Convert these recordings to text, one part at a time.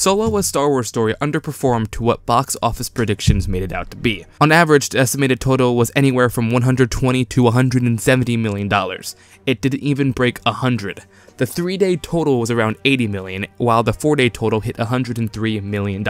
Solo, a Star Wars story, underperformed to what box office predictions made it out to be. On average, the estimated total was anywhere from $120 to $170 million. It didn't even break 100. The 3-day total was around $80 million, while the 4-day total hit $103 million.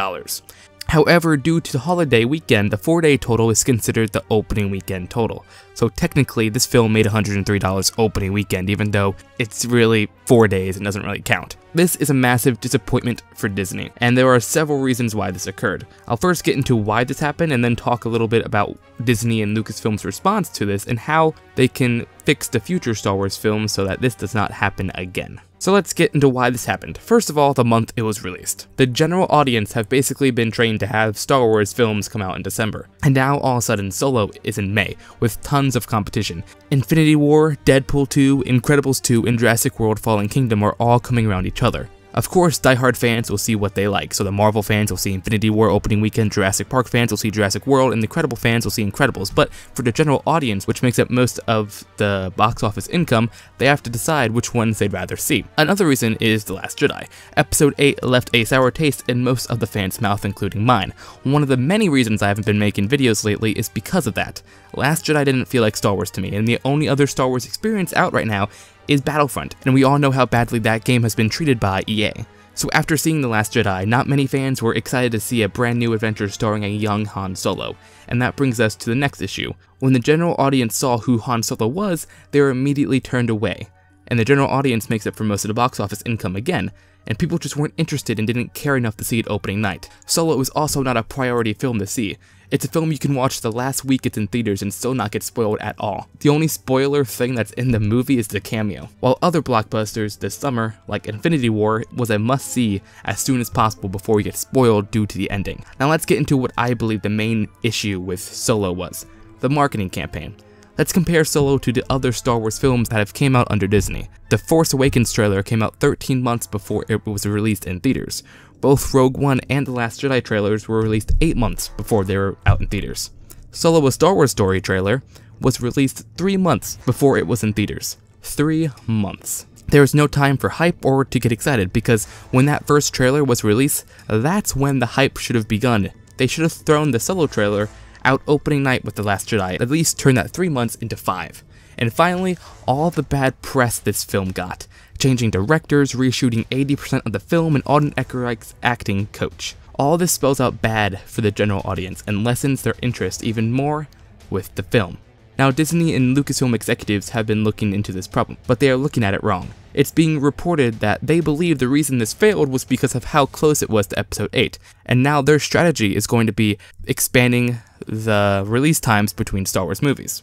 However, due to the holiday weekend, the 4-day total is considered the opening weekend total. So technically, this film made $103 opening weekend, even though it's really 4 days and doesn't really count. This is a massive disappointment for Disney, and there are several reasons why this occurred. I'll first get into why this happened, and then talk a little bit about Disney and Lucasfilm's response to this, and how they can fix the future Star Wars films so that this does not happen again. So let's get into why this happened. First of all, the month it was released. The general audience have basically been trained to have Star Wars films come out in December, and now all of a sudden Solo is in May, with tons of competition. Infinity War, Deadpool 2, Incredibles 2, and Jurassic World Fallen Kingdom are all coming around each other. Of course, die-hard fans will see what they like, so the Marvel fans will see Infinity War opening weekend, Jurassic Park fans will see Jurassic World, and the Incredible fans will see Incredibles, but for the general audience, which makes up most of the box office income, they have to decide which ones they'd rather see. Another reason is The Last Jedi. Episode 8 left a sour taste in most of the fans' mouth, including mine. One of the many reasons I haven't been making videos lately is because of that. Last Jedi didn't feel like Star Wars to me, and the only other Star Wars experience out right now is Battlefront, and we all know how badly that game has been treated by EA. So after seeing The Last Jedi, not many fans were excited to see a brand new adventure starring a young Han Solo. And that brings us to the next issue. When the general audience saw who Han Solo was, they were immediately turned away. And the general audience makes up for most of the box office income again, and people just weren't interested and didn't care enough to see it opening night. Solo is also not a priority film to see. It's a film you can watch the last week it's in theaters and still not get spoiled at all. The only spoiler thing that's in the movie is the cameo, while other blockbusters this summer, like Infinity War, was a must-see as soon as possible before you get spoiled due to the ending. Now let's get into what I believe the main issue with Solo was: the marketing campaign. Let's compare Solo to the other Star Wars films that have came out under Disney. The Force Awakens trailer came out 13 months before it was released in theaters. Both Rogue One and The Last Jedi trailers were released 8 months before they were out in theaters. Solo: A Star Wars Story trailer was released 3 months before it was in theaters. 3 months. There was no time for hype or to get excited, because when that first trailer was released, that's when the hype should have begun. They should have thrown the Solo trailer out opening night with The Last Jedi, at least turn that 3 months into 5. And finally, all the bad press this film got. Changing directors, reshooting 80% of the film, and Alden Ehrenreich's acting coach. All this spells out bad for the general audience and lessens their interest even more with the film. Now, Disney and Lucasfilm executives have been looking into this problem, but they are looking at it wrong. It's being reported that they believe the reason this failed was because of how close it was to Episode 8, and now their strategy is going to be expanding the release times between Star Wars movies.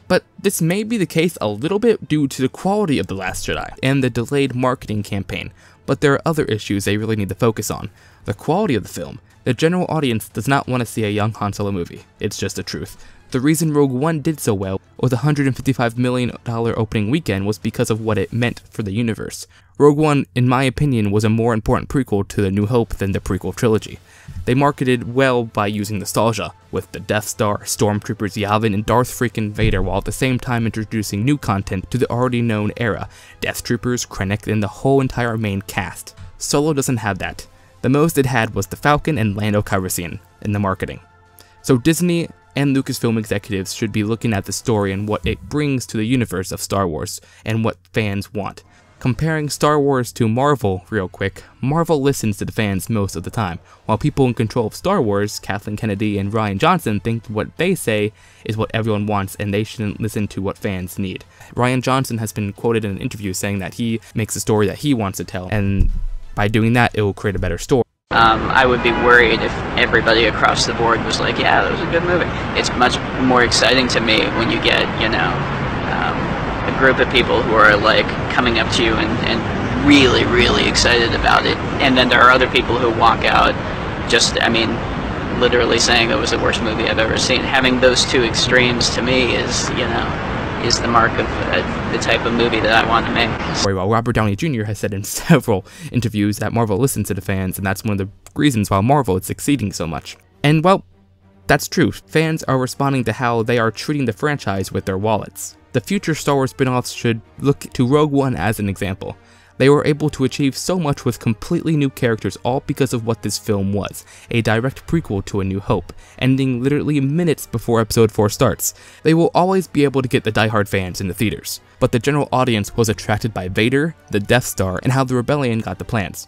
But this may be the case a little bit due to the quality of The Last Jedi and the delayed marketing campaign, but there are other issues they really need to focus on. The quality of the film. The general audience does not want to see a young Han Solo movie. It's just the truth. The reason Rogue One did so well with a $155 million opening weekend was because of what it meant for the universe. Rogue One, in my opinion, was a more important prequel to The New Hope than the prequel trilogy. They marketed well by using nostalgia, with the Death Star, Stormtroopers Yavin, and Darth freaking Vader, while at the same time introducing new content to the already known era: Death Troopers, Krennic, and the whole entire main cast. Solo doesn't have that. The most it had was the Falcon and Lando Calrissian in the marketing. So Disney and Lucasfilm executives should be looking at the story and what it brings to the universe of Star Wars, and what fans want. Comparing Star Wars to Marvel real quick, Marvel listens to the fans most of the time, while people in control of Star Wars, Kathleen Kennedy and Rian Johnson, think what they say is what everyone wants and they shouldn't listen to what fans need. Rian Johnson has been quoted in an interview saying that he makes a story that he wants to tell, and by doing that, it will create a better story. I would be worried if everybody across the board was like, yeah, that was a good movie. It's much more exciting to me when you get, you know, a group of people who are like coming up to you and really, really excited about it. And then there are other people who walk out just, I mean, literally saying it was the worst movie I've ever seen. Having those two extremes to me is, you know, is the mark of the type of movie that I want to make. While Robert Downey Jr. has said in several interviews that Marvel listens to the fans, and that's one of the reasons why Marvel is succeeding so much. And well, that's true. Fans are responding to how they are treating the franchise with their wallets. The future Star Wars spin-offs should look to Rogue One as an example. They were able to achieve so much with completely new characters, all because of what this film was, a direct prequel to A New Hope, ending literally minutes before episode 4 starts. They will always be able to get the diehard fans in the theaters, but the general audience was attracted by Vader, the Death Star, and how the Rebellion got the plans.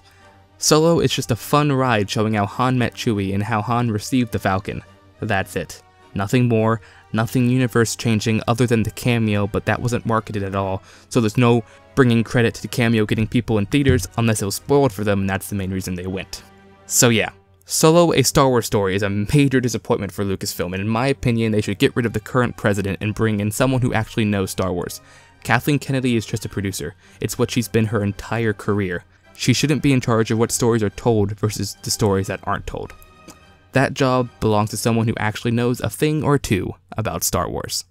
Solo is just a fun ride showing how Han met Chewie and how Han received the Falcon. That's it. Nothing more, nothing universe changing other than the cameo, but that wasn't marketed at all, so there's no bringing credit to the cameo getting people in theaters unless it was spoiled for them, and that's the main reason they went. So yeah, Solo, a Star Wars story, is a major disappointment for Lucasfilm, and in my opinion they should get rid of the current president and bring in someone who actually knows Star Wars. Kathleen Kennedy is just a producer. It's what she's been her entire career. She shouldn't be in charge of what stories are told versus the stories that aren't told. That job belongs to someone who actually knows a thing or two about Star Wars.